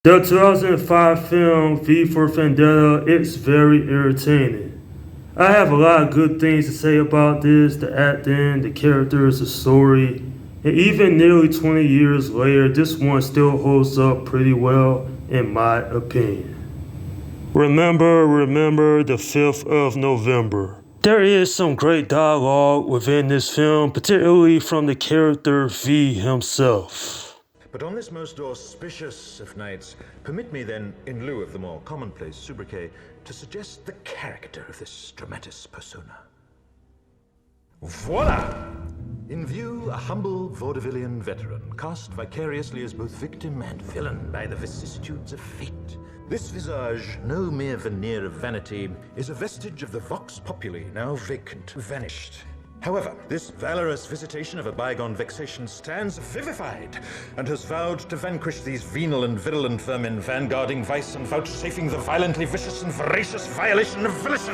The 2005 film V for Vendetta, it's very entertaining. I have a lot of good things to say about this, the acting, the characters, the story, and even nearly 20 years later, this one still holds up pretty well in my opinion. Remember the 5th of November. There is some great dialogue within this film, particularly from the character V himself. But on this most auspicious of nights, permit me then, in lieu of the more commonplace sobriquet, to suggest the character of this dramatis persona. Voila! In view, a humble vaudevillian veteran, cast vicariously as both victim and villain by the vicissitudes of fate. This visage, no mere veneer of vanity, is a vestige of the vox populi, now vacant, vanished. However, this valorous visitation of a bygone vexation stands vivified, and has vowed to vanquish these venal and virulent vermin, vanguarding vice and vouchsafing the violently vicious and voracious violation of volition.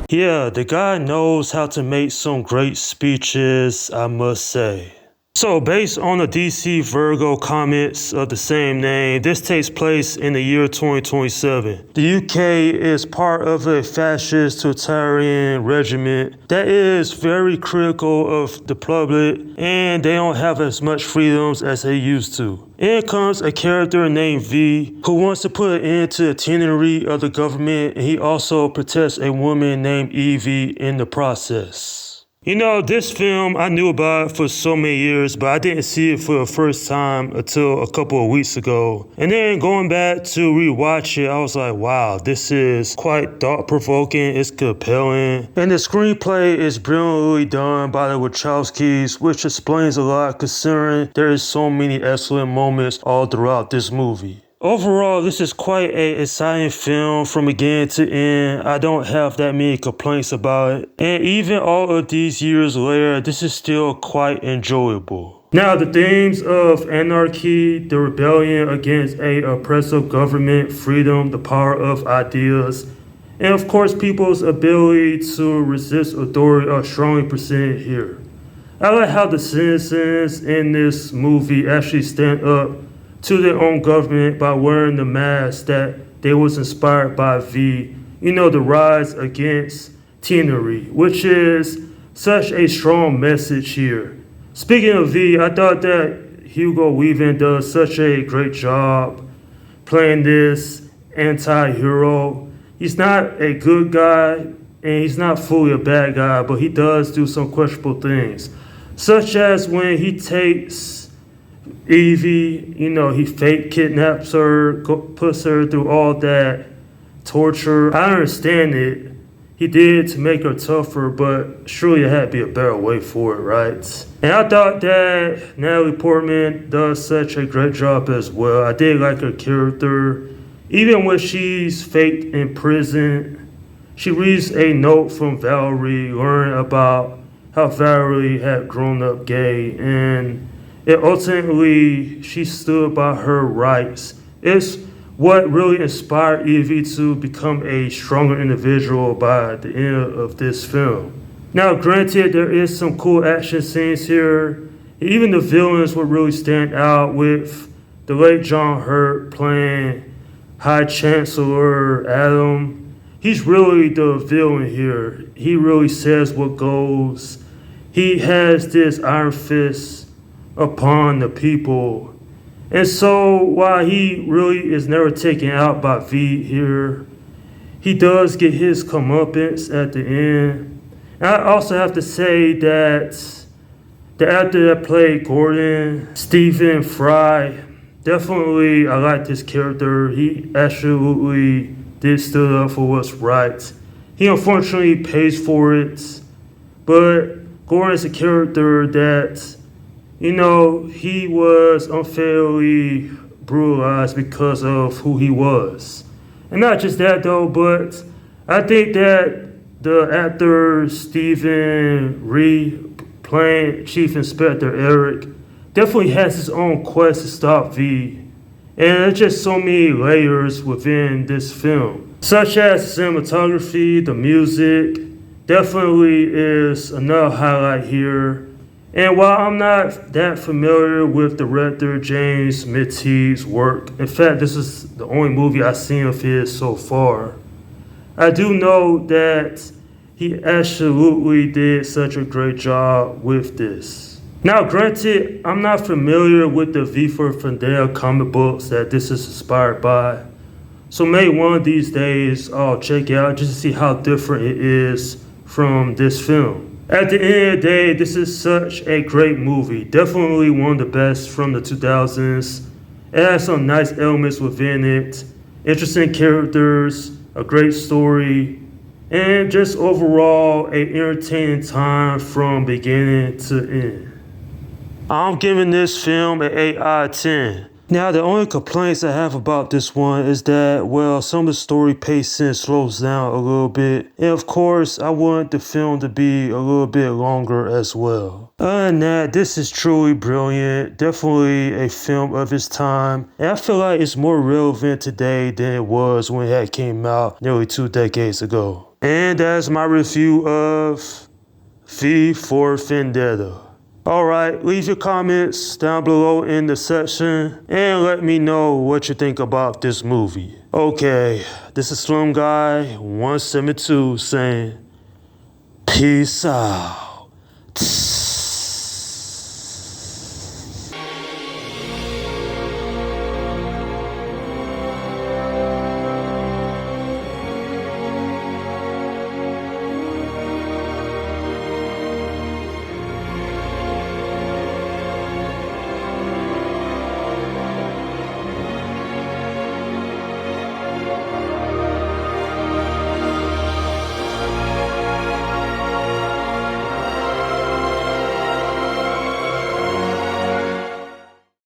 Yeah, the guy knows how to make some great speeches, I must say. So, based on the DC Virgo comics of the same name, this takes place in the year 2027. The UK is part of a fascist totalitarian regiment that is very critical of the public, and they don't have as much freedoms as they used to. In comes a character named V who wants to put an end to the tyranny of the government, and he also protects a woman named Evie in the process. You know, this film, I knew about it for so many years, but I didn't see it for the first time until a couple of weeks ago. And then going back to rewatch it, I was like, wow, this is quite thought-provoking, it's compelling. And the screenplay is brilliantly done by the Wachowskis, which explains a lot considering there is so many excellent moments all throughout this movie. Overall, this is quite an exciting film from beginning to end. I don't have that many complaints about it. And even all of these years later, this is still quite enjoyable. Now, the themes of anarchy, the rebellion against a oppressive government, freedom, the power of ideas, and of course, people's ability to resist authority are strongly presented here. I like how the citizens in this movie actually stand up to their own government by wearing the mask that they was inspired by V. You know, the rise against tyranny, which is such a strong message here. Speaking of V, I thought that Hugo Weaving does such a great job playing this anti-hero. He's not a good guy, and he's not fully a bad guy, but he does do some questionable things, such as when he takes Evie, you know, he fake kidnaps her, puts her through all that torture. I understand it. He did to make her tougher, but surely there had to be a better way for it, right? And I thought that Natalie Portman does such a great job as well. I did like her character. Even when she's faked in prison, she reads a note from Valerie, learning about how Valerie had grown up gay, and ultimately, she stood by her rights. It's what really inspired Evie to become a stronger individual by the end of this film. Now, granted, there is some cool action scenes here. Even the villains would really stand out, with the late John Hurt playing High Chancellor Adam. He's really the villain here. He really says what goes. He has this iron fist upon the people. And so while he really is never taken out by V here, he does get his comeuppance at the end. And I also have to say that the actor that played Gordon, Stephen Fry, definitely I liked his character. He absolutely did stood up for what's right. He unfortunately pays for it, but Gordon is a character that, you know, he was unfairly brutalized because of who he was. And not just that though, but I think that the actor Stephen Reed playing Chief Inspector Eric definitely has his own quest to stop V. And there's just so many layers within this film, such as cinematography, the music, definitely is another highlight here. And while I'm not that familiar with director James Mittee's work, in fact, this is the only movie I've seen of his so far, I do know that he absolutely did such a great job with this. Now, granted, I'm not familiar with the V for Vendetta comic books that this is inspired by, so maybe one of these days I'll check it out just to see how different it is from this film. At the end of the day, this is such a great movie. Definitely one of the best from the 2000s. It has some nice elements within it, interesting characters, a great story, and just overall a entertaining time from beginning to end. I'm giving this film an 8 out of 10. Now, the only complaints I have about this one is that, well, some of the story pacing slows down a little bit. And of course, I want the film to be a little bit longer as well. Other than that, this is truly brilliant. Definitely a film of its time. And I feel like it's more relevant today than it was when it had came out nearly 2 decades ago. And that's my review of V for Vendetta. Alright, leave your comments down below in the section and let me know what you think about this movie. Okay, this is Slim Guy 172 saying peace out.